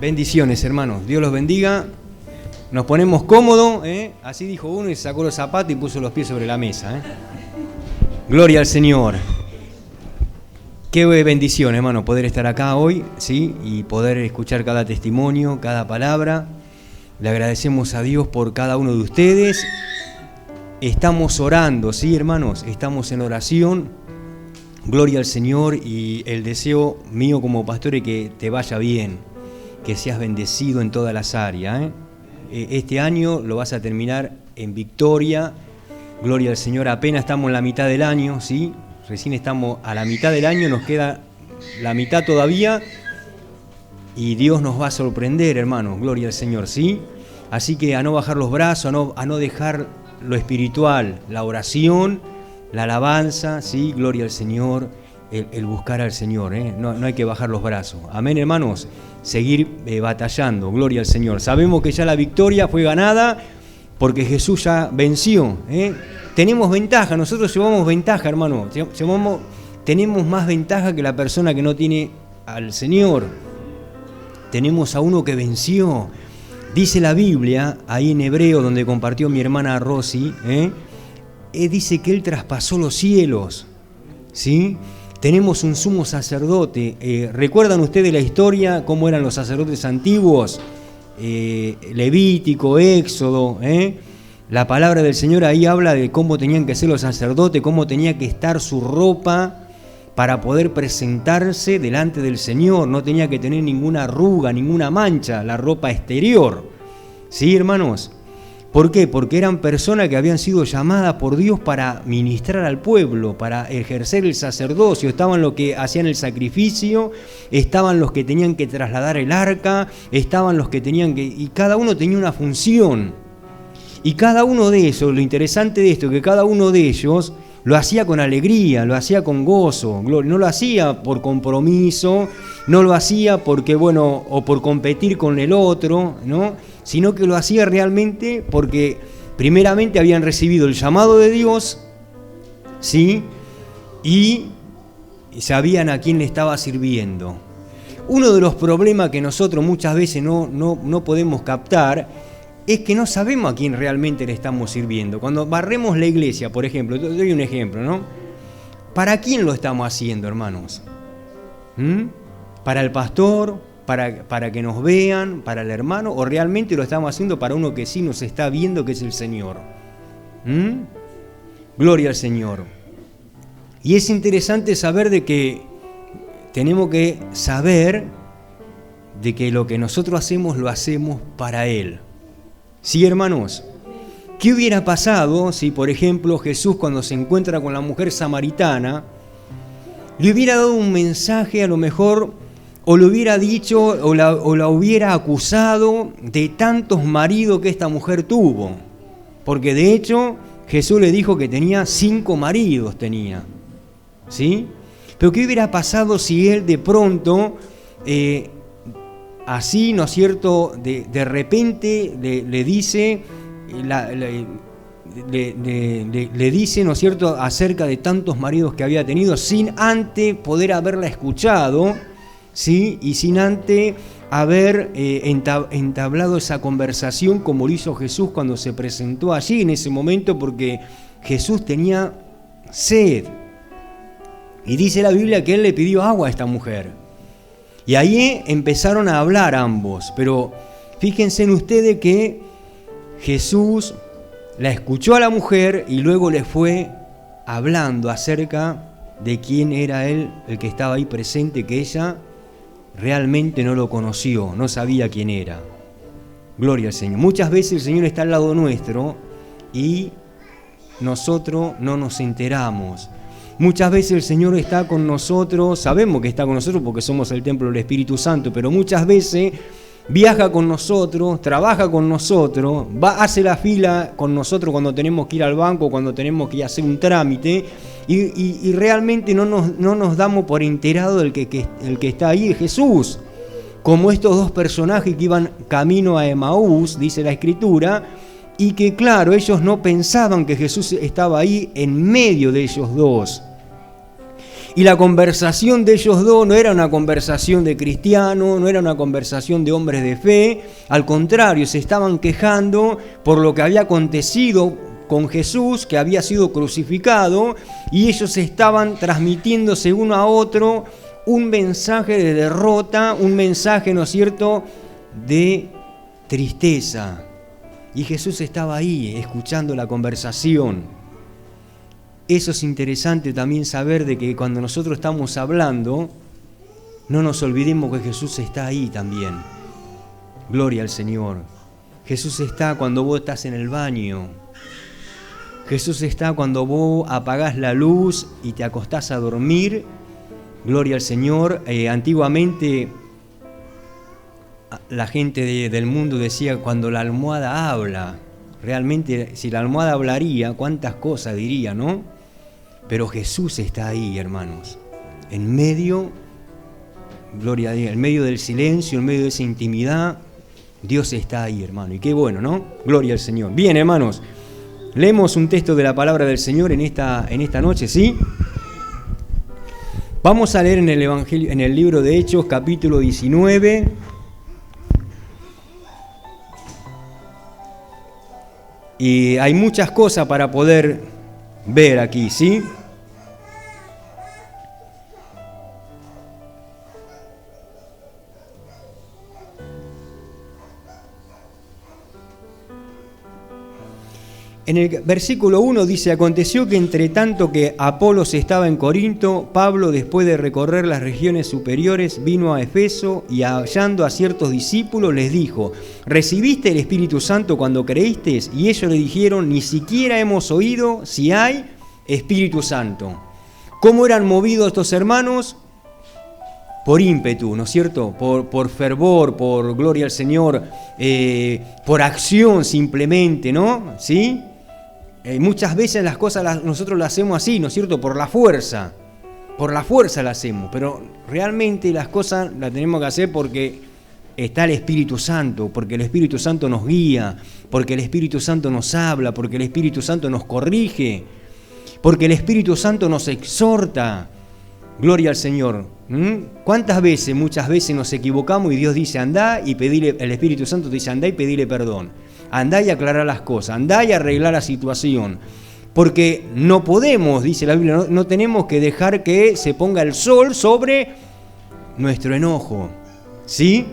Bendiciones, hermanos. Dios los bendiga. Nos ponemos cómodos, así dijo uno y sacó los zapatos y puso los pies sobre la mesa. Gloria al Señor. Qué bendición, hermano, poder estar acá hoy, ¿sí? Y poder escuchar cada testimonio, cada palabra. Le agradecemos a Dios por cada uno de ustedes. Estamos orando, ¿sí, hermanos? Estamos en oración. Gloria al Señor, y el deseo mío como pastor es que te vaya bien, que seas bendecido en todas las áreas. Este año lo vas a terminar en victoria. Gloria al Señor. Apenas estamos en la mitad del año, ¿sí? Recién estamos a la mitad del año, nos queda la mitad todavía y Dios nos va a sorprender, hermanos. Gloria al Señor, ¿sí? Así que a no bajar los brazos, a no dejar lo espiritual, la oración, la alabanza, ¿sí? Gloria al Señor, el buscar al Señor, no hay que bajar los brazos. Amén, hermanos. Seguir batallando, gloria al Señor. Sabemos que ya la victoria fue ganada porque Jesús ya venció. Tenemos ventaja, nosotros llevamos ventaja, hermano. Tenemos más ventaja que la persona que no tiene al Señor. Tenemos a uno que venció. Dice la Biblia, ahí en Hebreo, donde compartió mi hermana Rosy, dice que Él traspasó los cielos, ¿sí? Tenemos un sumo sacerdote. ¿Recuerdan ustedes la historia, cómo eran los sacerdotes antiguos? Levítico, Éxodo, La palabra del Señor ahí habla de cómo tenían que ser los sacerdotes, cómo tenía que estar su ropa para poder presentarse delante del Señor. No tenía que tener ninguna arruga, ninguna mancha, la ropa exterior. ¿Sí, hermanos? ¿Por qué? Porque eran personas que habían sido llamadas por Dios para ministrar al pueblo, para ejercer el sacerdocio. Estaban los que hacían el sacrificio, estaban los que tenían que trasladar el arca, estaban los que tenían que... Y cada uno tenía una función. Y cada uno de ellos, lo interesante de esto, es que cada uno de ellos lo hacía con alegría, lo hacía con gozo. No lo hacía por compromiso, no lo hacía porque, o por competir con el otro, ¿no? Sino que lo hacía realmente porque primeramente habían recibido el llamado de Dios, ¿sí? Y sabían a quién le estaba sirviendo. Uno de los problemas que nosotros muchas veces no podemos captar es que no sabemos a quién realmente le estamos sirviendo. Cuando barremos la iglesia, por ejemplo, te doy un ejemplo, ¿no? ¿Para quién lo estamos haciendo, hermanos? ¿Para el pastor? ¿Para que nos vean? ¿Para el hermano? ¿O realmente lo estamos haciendo para uno que sí nos está viendo, que es el Señor? Gloria al Señor. Y es interesante saber de que tenemos que saber de que lo que nosotros hacemos lo hacemos para Él. ¿Sí, hermanos? ¿Qué hubiera pasado si, por ejemplo, Jesús, cuando se encuentra con la mujer samaritana, le hubiera dado un mensaje a lo mejor, o le hubiera dicho, o la hubiera acusado de tantos maridos que esta mujer tuvo? Porque de hecho, Jesús le dijo que tenía 5 maridos, ¿sí? Pero ¿qué hubiera pasado si él de pronto... así, ¿no es cierto?, de repente le dice, le dice, ¿no es cierto?, acerca de tantos maridos que había tenido, sin antes poder haberla escuchado, ¿sí? Y sin antes haber entablado esa conversación como lo hizo Jesús cuando se presentó allí en ese momento, porque Jesús tenía sed. Y dice la Biblia que él le pidió agua a esta mujer. Y ahí empezaron a hablar ambos, pero fíjense en ustedes que Jesús la escuchó a la mujer y luego le fue hablando acerca de quién era él, el que estaba ahí presente, que ella realmente no lo conoció, no sabía quién era. Gloria al Señor. Muchas veces el Señor está al lado nuestro y nosotros no nos enteramos. Muchas veces el Señor está con nosotros, sabemos que está con nosotros porque somos el templo del Espíritu Santo, pero muchas veces viaja con nosotros, trabaja con nosotros, hace la fila con nosotros cuando tenemos que ir al banco, cuando tenemos que ir a hacer un trámite, y realmente no nos damos por enterado del que está ahí, es Jesús. Como estos dos personajes que iban camino a Emaús, dice la Escritura, y que claro, ellos no pensaban que Jesús estaba ahí en medio de ellos dos. Y la conversación de ellos dos no era una conversación de cristianos, no era una conversación de hombres de fe. Al contrario, se estaban quejando por lo que había acontecido con Jesús, que había sido crucificado, y ellos estaban transmitiéndose uno a otro un mensaje de derrota, un mensaje, ¿no es cierto?, de tristeza. Y Jesús estaba ahí, escuchando la conversación. Eso es interesante también saber de que cuando nosotros estamos hablando, no nos olvidemos que Jesús está ahí también. Gloria al Señor. Jesús está cuando vos estás en el baño. Jesús está cuando vos apagás la luz y te acostás a dormir. Gloria al Señor. Antiguamente la gente del mundo decía cuando la almohada habla. Realmente, si la almohada hablaría, cuántas cosas diría, ¿no? Pero Jesús está ahí, hermanos, en medio, gloria a Dios, en medio del silencio, en medio de esa intimidad, Dios está ahí, hermano. Y qué bueno, ¿no? Gloria al Señor. Bien, hermanos, leemos un texto de la palabra del Señor en esta noche, ¿sí? Vamos a leer en el Evangelio, en el libro de Hechos, capítulo 19. Y hay muchas cosas para poder ver aquí, ¿sí? En el versículo 1 dice: aconteció que entre tanto que Apolos estaba en Corinto, Pablo, después de recorrer las regiones superiores, vino a Efeso y hallando a ciertos discípulos les dijo: ¿recibiste el Espíritu Santo cuando creísteis? Y ellos le dijeron: ni siquiera hemos oído si hay Espíritu Santo. ¿Cómo eran movidos estos hermanos? Por ímpetu, ¿no es cierto? Por fervor, por gloria al Señor, por acción simplemente, ¿no? ¿Sí? Muchas veces las cosas nosotros las hacemos así, ¿no es cierto? Por la fuerza las hacemos, pero realmente las cosas las tenemos que hacer porque está el Espíritu Santo, porque el Espíritu Santo nos guía, porque el Espíritu Santo nos habla, porque el Espíritu Santo nos corrige, porque el Espíritu Santo nos exhorta. Gloria al Señor. ¿Cuántas veces, muchas veces nos equivocamos y Dios dice andá y pedile, el Espíritu Santo te dice andá y pedile perdón? Andá y aclarar las cosas, andá y arreglar la situación. Porque no podemos, dice la Biblia, no tenemos que dejar que se ponga el sol sobre nuestro enojo. ¿Sí?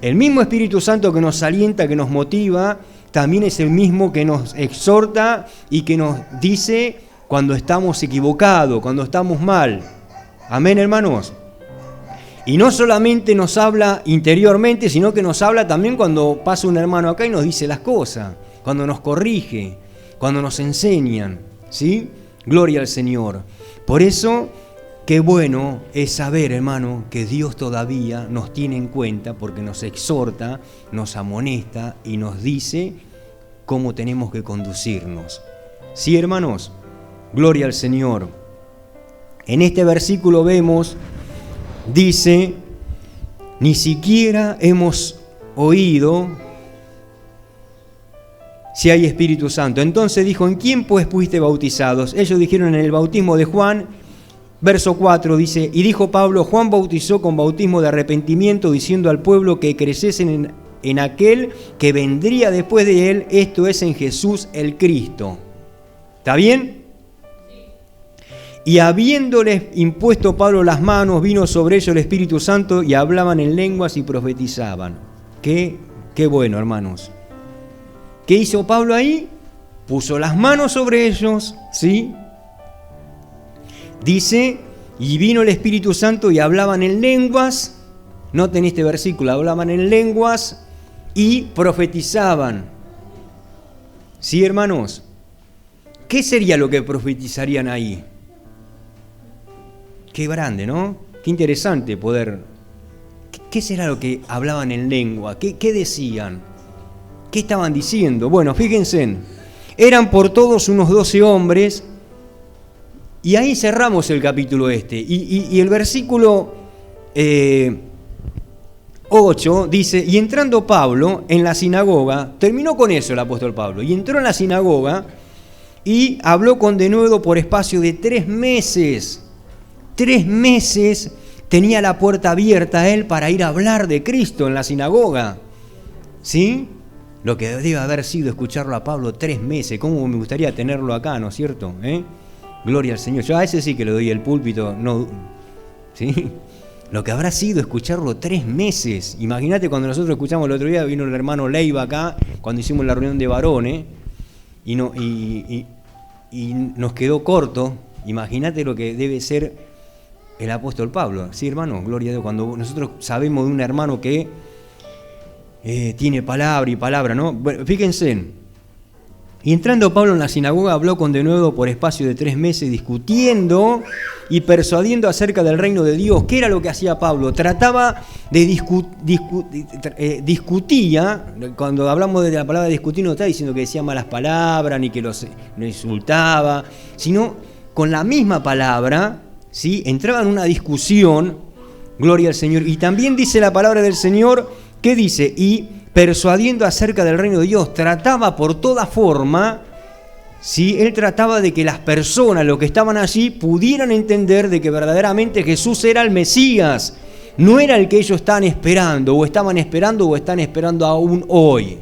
El mismo Espíritu Santo que nos alienta, que nos motiva, también es el mismo que nos exhorta y que nos dice cuando estamos equivocados, cuando estamos mal. Amén, hermanos. Y no solamente nos habla interiormente, sino que nos habla también cuando pasa un hermano acá y nos dice las cosas, cuando nos corrige, cuando nos enseñan, ¿sí? Gloria al Señor. Por eso, qué bueno es saber, hermano, que Dios todavía nos tiene en cuenta porque nos exhorta, nos amonesta y nos dice cómo tenemos que conducirnos. ¿Sí, hermanos? Gloria al Señor. En este versículo vemos, dice, ni siquiera hemos oído si hay Espíritu Santo. Entonces dijo: ¿en quién pues fuiste bautizados? Ellos dijeron: en el bautismo de Juan. Verso 4 dice: y dijo Pablo: Juan bautizó con bautismo de arrepentimiento, diciendo al pueblo que creyesen en aquel que vendría después de él, esto es, en Jesús el Cristo. ¿Está bien? Y habiéndoles impuesto Pablo las manos, vino sobre ellos el Espíritu Santo y hablaban en lenguas y profetizaban. Qué bueno, hermanos. ¿Qué hizo Pablo ahí? Puso las manos sobre ellos, ¿sí? Dice, y vino el Espíritu Santo y hablaban en lenguas. Noten este versículo, hablaban en lenguas y profetizaban. ¿Sí, hermanos? ¿Qué sería lo que profetizarían ahí? Qué grande, ¿no? Qué interesante poder... ¿Qué será lo que hablaban en lengua? ¿Qué decían? ¿Qué estaban diciendo? Bueno, fíjense, eran por todos unos 12 hombres, y ahí cerramos el capítulo este. Y el versículo 8 dice: y entrando Pablo en la sinagoga, terminó con eso el apóstol Pablo, y entró en la sinagoga y habló con denuedo por espacio de 3 meses, 3 meses tenía la puerta abierta a él para ir a hablar de Cristo en la sinagoga. ¿Sí? Lo que debe haber sido escucharlo a Pablo 3 meses. ¿Cómo me gustaría tenerlo acá, ¿no es cierto? Gloria al Señor. Yo a ese sí que le doy el púlpito. No, ¿sí? Lo que habrá sido escucharlo 3 meses. Imagínate cuando nosotros escuchamos el otro día, vino el hermano Leiva acá, cuando hicimos la reunión de varones, y nos quedó corto. Imagínate lo que debe ser el apóstol Pablo. Sí, hermano, gloria a Dios. Cuando nosotros sabemos de un hermano que tiene palabra y palabra, ¿no? Bueno, fíjense. Y entrando Pablo en la sinagoga, habló con denuedo por espacio de 3 meses, discutiendo y persuadiendo acerca del reino de Dios. ¿Qué era lo que hacía Pablo? Trataba de discutía. Cuando hablamos de la palabra discutir, no está diciendo que decía malas palabras, ni que los insultaba, sino con la misma palabra, ¿sí? Entraba en una discusión, gloria al Señor. Y también dice la palabra del Señor, ¿qué dice? Y persuadiendo acerca del reino de Dios, trataba por toda forma, ¿sí? Él trataba de que las personas, los que estaban allí, pudieran entender de que verdaderamente Jesús era el Mesías, no era el que ellos estaban esperando, o están esperando aún hoy.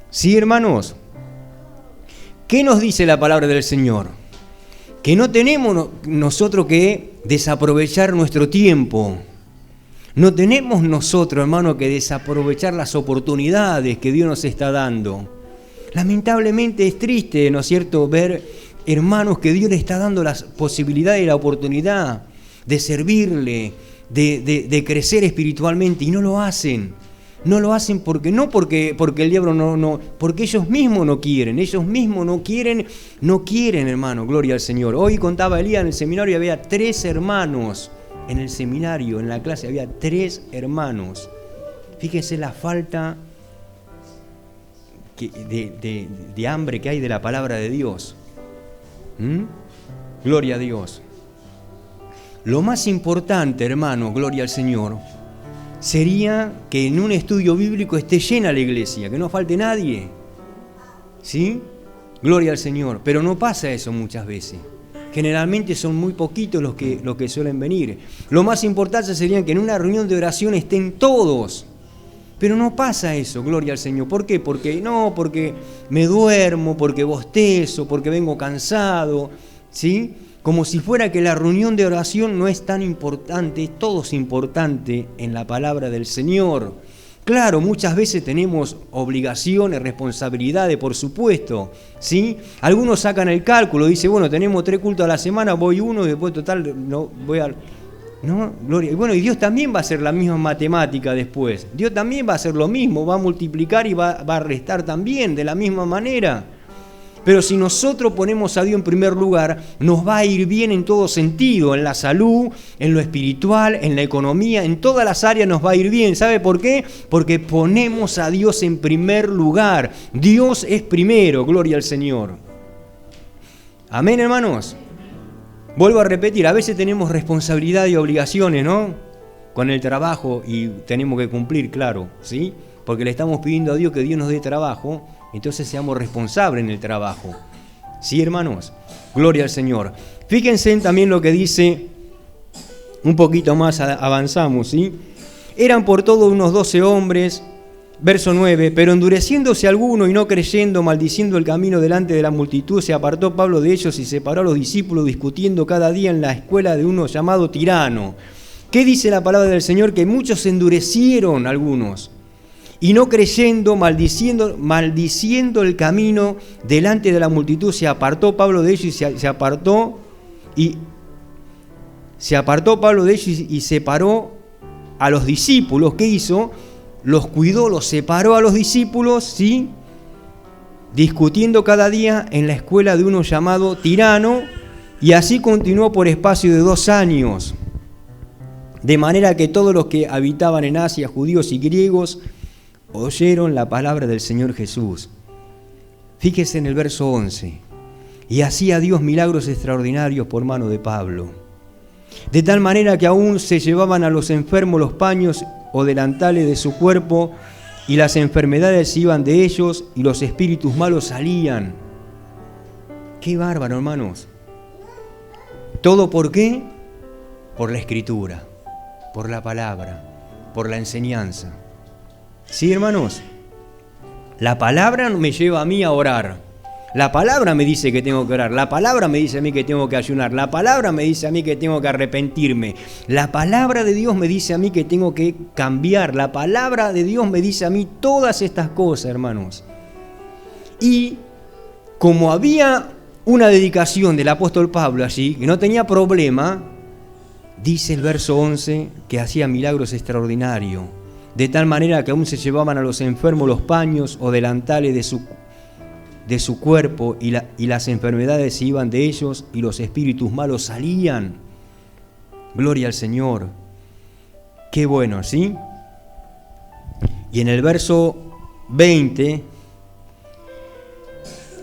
¿Sí, hermanos? ¿Qué nos dice la palabra del Señor? Que no tenemos nosotros que desaprovechar nuestro tiempo. No tenemos nosotros, hermano, que desaprovechar las oportunidades que Dios nos está dando. Lamentablemente es triste, ¿no es cierto?, ver hermanos que Dios les está dando las posibilidades y la oportunidad de servirle, de crecer espiritualmente, y no lo hacen. No lo hacen porque el diablo no, porque ellos mismos no quieren, no quieren, hermano, gloria al Señor. Hoy contaba Elías en el seminario, había 3 hermanos. En el seminario, en la clase, había 3 hermanos. Fíjense la falta de hambre que hay de la palabra de Dios. Gloria a Dios. Lo más importante, hermano, gloria al Señor, sería que en un estudio bíblico esté llena la iglesia, que no falte nadie. ¿Sí? Gloria al Señor. Pero no pasa eso muchas veces. Generalmente son muy poquitos los que suelen venir. Lo más importante sería que en una reunión de oración estén todos. Pero no pasa eso, gloria al Señor. ¿Por qué? Porque me duermo, porque bostezo, porque vengo cansado, ¿sí? Como si fuera que la reunión de oración no es tan importante. Todo es importante en la palabra del Señor. Claro, muchas veces tenemos obligaciones, responsabilidades, por supuesto, ¿sí? Algunos sacan el cálculo, dicen, bueno, tenemos 3 cultos a la semana, voy uno y después total, no, voy al... No, gloria. Y bueno, y Dios también va a hacer la misma matemática después. Dios también va a hacer lo mismo, va a multiplicar y va a restar también de la misma manera. Pero si nosotros ponemos a Dios en primer lugar, nos va a ir bien en todo sentido, en la salud, en lo espiritual, en la economía, en todas las áreas nos va a ir bien. ¿Sabe por qué? Porque ponemos a Dios en primer lugar. Dios es primero, gloria al Señor. Amén, hermanos. Vuelvo a repetir, a veces tenemos responsabilidad y obligaciones, ¿no? Con el trabajo y tenemos que cumplir, claro, ¿sí? Porque le estamos pidiendo a Dios que Dios nos dé trabajo. Entonces seamos responsables en el trabajo. ¿Sí, hermanos? Gloria al Señor. Fíjense también lo que dice, un poquito más avanzamos, ¿sí? Eran por todo unos 12 hombres, verso 9, pero endureciéndose alguno y no creyendo, maldiciendo el camino delante de la multitud, se apartó Pablo de ellos y separó a los discípulos, discutiendo cada día en la escuela de uno llamado Tirano. ¿Qué dice la palabra del Señor? Que muchos se endurecieron algunos. Y no creyendo, maldiciendo el camino delante de la multitud, se apartó Pablo de ellos y se apartó Pablo de ellos y separó a los discípulos. ¿Qué hizo? Los cuidó, los separó a los discípulos, ¿sí? Discutiendo cada día en la escuela de uno llamado Tirano, y así continuó por espacio de 2 años. De manera que todos los que habitaban en Asia, judíos y griegos, oyeron la palabra del Señor Jesús. Fíjese en el verso 11. Y hacía Dios milagros extraordinarios por mano de Pablo. De tal manera que aún se llevaban a los enfermos los paños o delantales de su cuerpo, y las enfermedades iban de ellos, y los espíritus malos salían. ¡Qué bárbaro, hermanos! ¿Todo por qué? por la Escritura, por la palabra, por la enseñanza. ¿Sí, hermanos? La palabra me lleva a mí a orar. La palabra me dice que tengo que orar. La palabra me dice a mí que tengo que ayunar. La palabra me dice a mí que tengo que arrepentirme. La palabra de Dios me dice a mí que tengo que cambiar. La palabra de Dios me dice a mí todas estas cosas, hermanos. Y como había una dedicación del apóstol Pablo allí, que no tenía problema, dice el verso 11 que hacía milagros extraordinarios, de tal manera que aún se llevaban a los enfermos los paños o delantales de su cuerpo y las enfermedades se iban de ellos y los espíritus malos salían. Gloria al Señor. Qué bueno, ¿sí? Y en el verso 20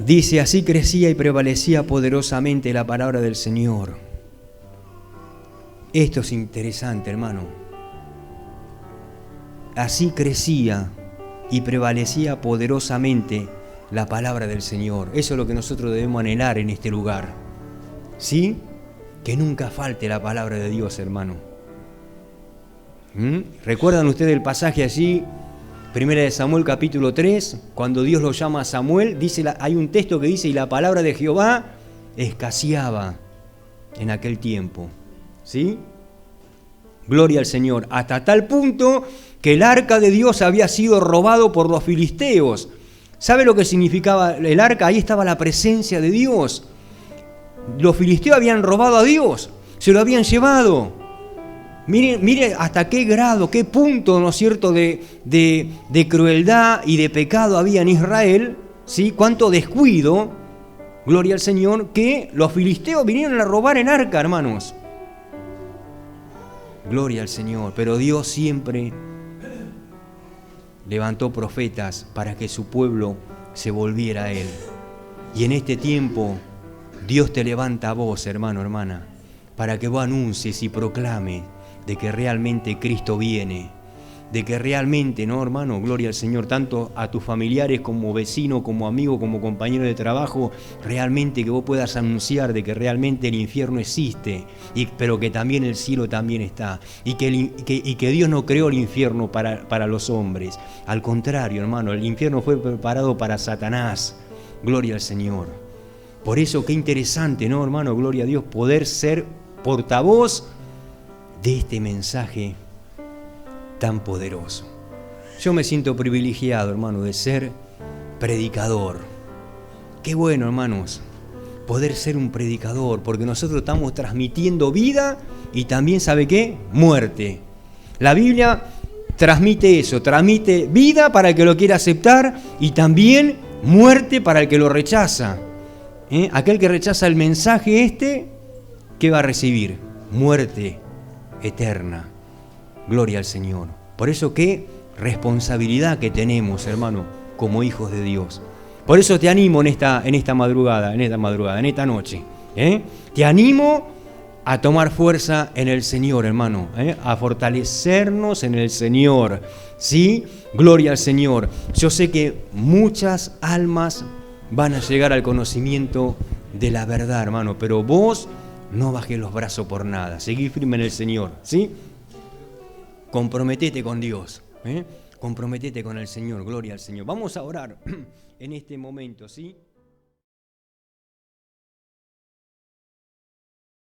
dice, así crecía y prevalecía poderosamente la palabra del Señor. Esto es interesante, hermano. Así crecía y prevalecía poderosamente la palabra del Señor. Eso es lo que nosotros debemos anhelar en este lugar. ¿Sí? Que nunca falte la palabra de Dios, hermano. ¿Recuerdan ustedes el pasaje allí? Primera de Samuel capítulo 3, cuando Dios lo llama a Samuel, hay un texto que dice, y la palabra de Jehová escaseaba en aquel tiempo. ¿Sí? Gloria al Señor. Hasta tal punto que el arca de Dios había sido robado por los filisteos. ¿Sabe lo que significaba el arca? Ahí estaba la presencia de Dios. Los filisteos habían robado a Dios, se lo habían llevado. Mire hasta qué grado, qué punto, ¿no es cierto?, de crueldad y de pecado había en Israel, ¿sí? Cuánto descuido, gloria al Señor, que los filisteos vinieron a robar en arca, hermanos. Gloria al Señor, pero Dios siempre levantó profetas para que su pueblo se volviera a Él. Y en este tiempo, Dios te levanta a vos, hermano, hermana, para que vos anuncies y proclames de que realmente Cristo viene, de que realmente, ¿no, hermano? Gloria al Señor, tanto a tus familiares como vecinos, como amigos, como compañeros de trabajo, realmente que vos puedas anunciar de que realmente el infierno existe, pero que también el cielo también está, y que Dios no creó el infierno para los hombres. Al contrario, hermano, el infierno fue preparado para Satanás. Gloria al Señor. Por eso, qué interesante, ¿no, hermano? Gloria a Dios, poder ser portavoz de este mensaje tan poderoso. Yo me siento privilegiado, hermano, de ser predicador. Qué bueno, hermanos, poder ser un predicador, porque nosotros estamos transmitiendo vida y también, ¿sabe qué? Muerte. La Biblia transmite eso, transmite vida para el que lo quiera aceptar y también muerte para el que lo rechaza. Aquel que rechaza el mensaje ¿qué va a recibir? Muerte eterna. Gloria al Señor. Por eso qué responsabilidad que tenemos, hermano, como hijos de Dios. Por eso te animo en esta madrugada, en esta noche. Te animo a tomar fuerza en el Señor, hermano, a fortalecernos en el Señor. ¿Sí? Gloria al Señor. Yo sé que muchas almas van a llegar al conocimiento de la verdad, hermano, pero vos no bajes los brazos por nada. Seguí firme en el Señor, ¿sí? Comprometete con Dios, comprometete con el Señor, gloria al Señor. Vamos a orar en este momento, ¿sí?